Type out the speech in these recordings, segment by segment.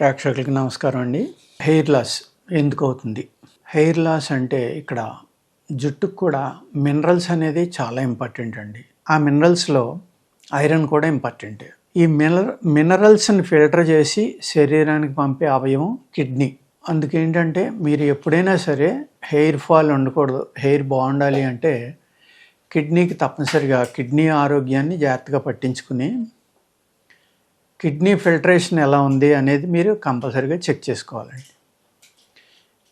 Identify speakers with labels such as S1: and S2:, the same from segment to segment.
S1: ప్రేక్షకులకి నమస్కారం అండి. హెయిర్ లాస్ ఎందుకు అవుతుంది? హెయిర్ లాస్ అంటే ఇక్కడ జుట్టుకు కూడా మినరల్స్ అనేది చాలా ఇంపార్టెంట్ అండి. ఆ మినరల్స్లో ఐరన్ కూడా ఇంపార్టెంట్. ఈ మినరల్స్ని ఫిల్టర్ చేసి శరీరానికి పంపే అవయవం కిడ్నీ. అందుకేంటంటే మీరు ఎప్పుడైనా సరే హెయిర్ ఫాల్ ఉండకూడదు, హెయిర్ బాగుండాలి అంటే కిడ్నీకి తప్పనిసరిగా కిడ్నీ ఆరోగ్యాన్ని జాగ్రత్తగా పట్టించుకుని కిడ్నీ ఫిల్టరేషన్ ఎలా ఉంది అనేది మీరు కంపల్సరీగా చెక్ చేసుకోవాలండి.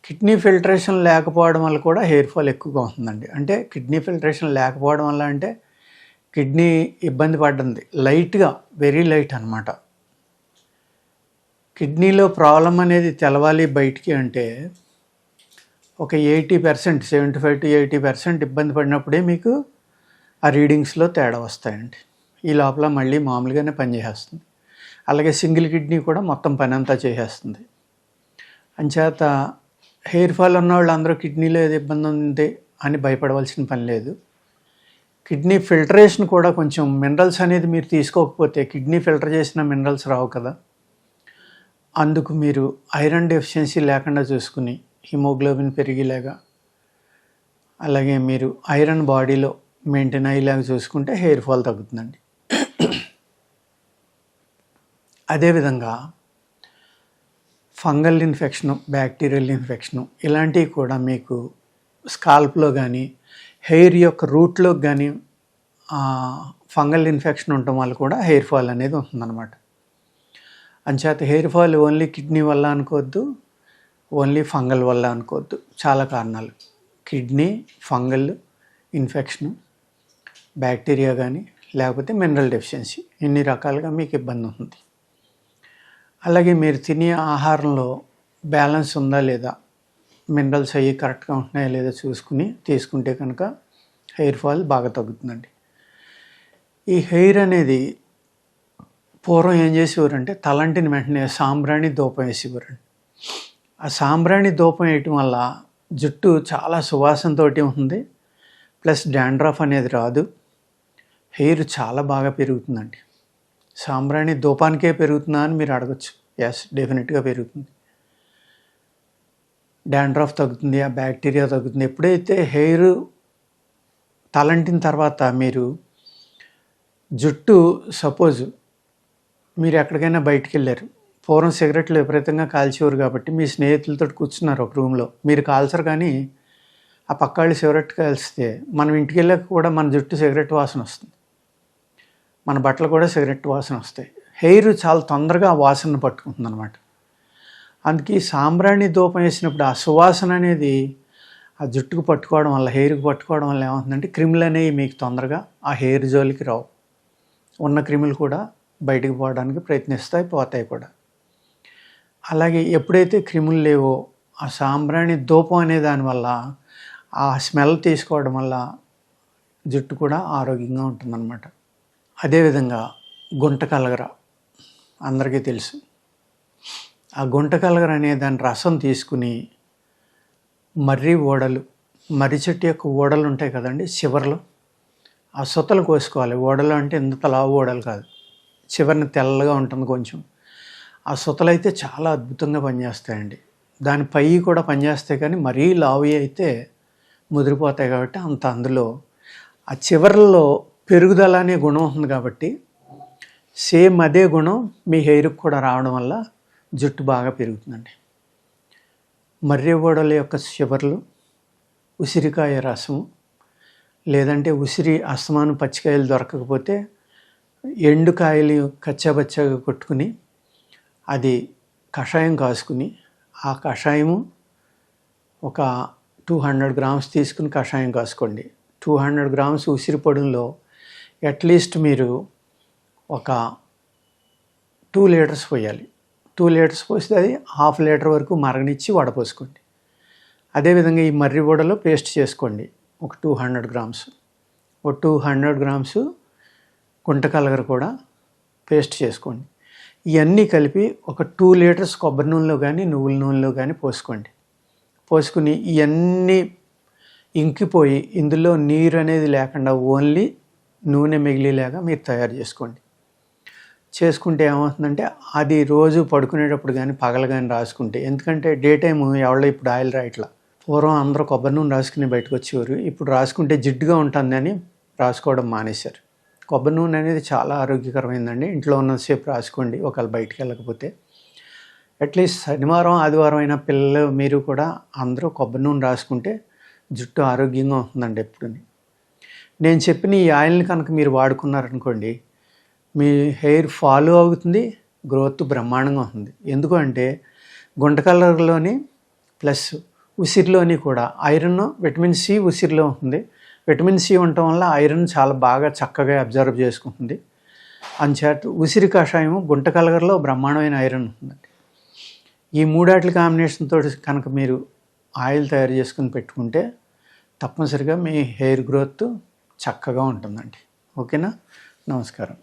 S1: కిడ్నీ ఫిల్టరేషన్ లేకపోవడం వల్ల కూడా హెయిర్ ఫాల్ ఎక్కువగా ఉంటుందండి. అంటే కిడ్నీ ఫిల్టరేషన్ లేకపోవడం వల్ల అంటే కిడ్నీ ఇబ్బంది పడ్డంది లైట్గా, వెరీ లైట్ అనమాట. కిడ్నీలో ప్రాబ్లం అనేది తెలవాలి బయటికి అంటే ఒక 80%, 75 to 80% ఇబ్బంది పడినప్పుడే మీకు ఆ రీడింగ్స్లో తేడా వస్తాయండి. ఈ లోపల మళ్ళీ మామూలుగానే పనిచేస్తుంది. అలాగే సింగిల్ కిడ్నీ కూడా మొత్తం పని అంతా చేసేస్తుంది. అంచేత హెయిర్ ఫాల్ ఉన్న వాళ్ళు అందరూ కిడ్నీలో ఏది ఇబ్బంది ఉంది అని భయపడవలసిన పని లేదు. కిడ్నీ ఫిల్టరేషన్ కూడా కొంచెం మినరల్స్ అనేది మీరు తీసుకోకపోతే కిడ్నీ ఫిల్టర్ చేసిన మినరల్స్ రావు కదా. అందుకు మీరు ఐరన్ డెఫిషియన్సీ లేకుండా చూసుకుని హిమోగ్లోబిన్ పెరిగేలాగా, అలాగే మీరు ఐరన్ బాడీలో మెయింటైన్ అయ్యేలాగా చూసుకుంటే హెయిర్ ఫాల్ తగ్గుతుందండి. అదేవిధంగా ఫంగల్ ఇన్ఫెక్షను, బ్యాక్టీరియల్ ఇన్ఫెక్షను ఇలాంటివి కూడా మీకు స్కాల్ప్లో కానీ హెయిర్ యొక్క రూట్లో కానీ ఫంగల్ ఇన్ఫెక్షన్ ఉండటం వల్ల కూడా హెయిర్ ఫాల్ అనేది ఉంటుందన్నమాట. అంచేత హెయిర్ ఫాల్ ఓన్లీ కిడ్నీ వల్ల అనుకోవద్దు, ఓన్లీ ఫంగల్ వల్ల అనుకోవద్దు. చాలా కారణాలు, కిడ్నీ, ఫంగల్ ఇన్ఫెక్షను, బ్యాక్టీరియా కానీ లేకపోతే మినరల్ డెఫిషియన్సీ, ఇన్ని రకాలుగా మీకు ఇబ్బంది ఉంటుంది. అలాగే మీరు తినే ఆహారంలో బ్యాలెన్స్ ఉందా లేదా, మినరల్స్ అవి కరెక్ట్గా ఉంటున్నాయా లేదా చూసుకుని తీసుకుంటే కనుక హెయిర్ ఫాల్ బాగా తగ్గుతుందండి. ఈ హెయిర్ అనేది పూర్వం ఏం చేసేవారంటే తలంటిని వెంటనే సాంబ్రాణి ధూపం వేసేవారండి. ఆ సాంబ్రాణి ధూపం వేయటం వల్ల జుట్టు చాలా సువాసనతో ఉంటుంది, ప్లస్ డాండ్రఫ్ అనేది రాదు, హెయిర్ చాలా బాగా పెరుగుతుందండి. సాంబ్రాణి ధూపానికే పెరుగుతుందా అని మీరు అడగచ్చు. ఎస్, డెఫినెట్గా పెరుగుతుంది. డాండ్రఫ్ తగ్గుతుంది, ఆ బ్యాక్టీరియా తగ్గుతుంది. ఎప్పుడైతే హెయిర్ తలంటిన తర్వాత మీరు జుట్టు, సపోజ్ మీరు ఎక్కడికైనా బయటికి వెళ్ళారు, పూర్వం సిగరెట్లు విపరీతంగా కాల్చేవారు కాబట్టి మీ స్నేహితులతో కూర్చున్నారు ఒక రూమ్లో, మీరు కాల్చరు కానీ ఆ పక్క వాళ్ళు సిగరెట్ కాల్చితే మనం ఇంటికి వెళ్ళాక కూడా మన జుట్టు సిగరెట్ వాసన వస్తుంది, మన బట్టలు కూడా సిగరెట్ వాసన వస్తాయి. హెయిర్ చాలా తొందరగా ఆ వాసనను పట్టుకుంటుంది అనమాట. అందుకే సాంబ్రాణి ధూపం వేసినప్పుడు ఆ సువాసన అనేది ఆ జుట్టుకు పట్టుకోవడం వల్ల, హెయిర్కి పట్టుకోవడం వల్ల ఏమవుతుందంటే క్రిములు అనేవి మీకు తొందరగా ఆ హెయిర్ జోలికి రావు. ఉన్న క్రిములు కూడా బయటకు పోవడానికి ప్రయత్నిస్తాయి, పోతాయి కూడా. అలాగే ఎప్పుడైతే క్రిములు లేవో ఆ సాంబ్రాణి ధూపం అనే దానివల్ల ఆ స్మెల్ తీసుకోవడం వల్ల జుట్టు కూడా ఆరోగ్యంగా ఉంటుందన్నమాట. అదేవిధంగా గుంటకలగర అందరికీ తెలుసు. ఆ గుంటకలగర అనే దాని రసం తీసుకుని మర్రి ఓడలు, మర్రి చెట్టు యొక్క ఓడలు ఉంటాయి కదండి, చివర్లో ఆ సొత్తలు కోసుకోవాలి. ఓడలు అంటే ఇంత లావు ఓడలు కాదు, చివరిని తెల్లగా ఉంటుంది కొంచెం. ఆ సొత్తలు అయితే చాలా అద్భుతంగా పనిచేస్తాయండి. దాని పై కూడా పనిచేస్తాయి కానీ మరీ లావు అయితే ముదిరిపోతాయి కాబట్టి అంత. అందులో ఆ చివర్లో పెరుగుదల అనే గుణం ఉంది కాబట్టి సేమ్ అదే గుణం మీ హెయిర్కి కూడా రావడం వల్ల జుట్టు బాగా పెరుగుతుందండి. మర్రి ఓడల యొక్క చివర్లు, ఉసిరికాయ రసము, లేదంటే ఉసిరి అస్తమానం పచ్చికాయలు దొరకకపోతే ఎండుకాయలు కచ్చాబచ్చాగా కొట్టుకుని అది కషాయం కాసుకుని, ఆ కషాయము ఒక 200 grams తీసుకుని కషాయం కాసుకోండి. 200 grams ఉసిరి పొడుల్లో అట్లీస్ట్ మీరు ఒక 2 liters పోయాలి. 2 liters పోస్తే అది 1/2 liter వరకు మరగనిచ్చి వడపోసుకోండి. అదేవిధంగా ఈ మర్రి వడలో పేస్ట్ చేసుకోండి ఒక 200 grams. ఒక 200 grams గుంటకలగర కూడా పేస్ట్ చేసుకోండి. ఇవన్నీ కలిపి ఒక 2 liters కొబ్బరి నూనెలో కానీ నువ్వుల నూనెలో కానీ పోసుకోండి. పోసుకుని ఇవన్నీ ఇంకిపోయి ఇందులో నీరు అనేది లేకుండా ఓన్లీ నూనె మిగిలేలాగా మీరు తయారు చేసుకోండి. చేసుకుంటే ఏమవుతుందంటే అది రోజు పడుకునేటప్పుడు కానీ పగలు కానీ రాసుకుంటే, ఎందుకంటే డే టైము ఎవరో ఇప్పుడు ఆయిల్ రాయట్లా. పూర్వం అందరూ కొబ్బరి నూనె రాసుకుని బయటకు వచ్చేవారు. ఇప్పుడు రాసుకుంటే జిడ్డుగా ఉంటుందని రాసుకోవడం మానేశారు. కొబ్బరి నూనె అనేది చాలా ఆరోగ్యకరమైందండి. ఇంట్లో ఉన్నంతసేపు రాసుకోండి ఒకవేళ బయటికి వెళ్ళకపోతే. అట్లీస్ట్ శనివారం ఆదివారం అయినా పిల్లలు మీరు కూడా అందరూ కొబ్బరి నూనె రాసుకుంటే జుట్టు ఆరోగ్యంగా ఉంటుందండి ఎప్పుడుని. నేను చెప్పిన ఈ ఆయిల్ని కనుక మీరు వాడుకున్నారనుకోండి, మీ హెయిర్ ఫాలో అవుతుంది, గ్రోత్ బ్రహ్మాండంగా ఉంటుంది. ఎందుకంటే గుంట కలర్లోని ప్లస్ ఉసిరిలోని కూడా ఐరన్, విటమిన్ సి ఉసిరిలో ఉంటుంది. విటమిన్ సి ఉండటం వల్ల ఐరన్ చాలా బాగా చక్కగా అబ్జర్వ్ చేసుకుంటుంది. అంచేత ఉసిరి కషాయం గుంట కలర్లో బ్రహ్మాండమైన ఐరన్ ఉంటుందండి. ఈ మూడాట్ల కాంబినేషన్ తోటి కనుక మీరు ఆయిల్ తయారు చేసుకుని పెట్టుకుంటే తప్పనిసరిగా మీ హెయిర్ గ్రోత్ చక్కగా ఉంటుందండి. ఓకేనా? నమస్కారం.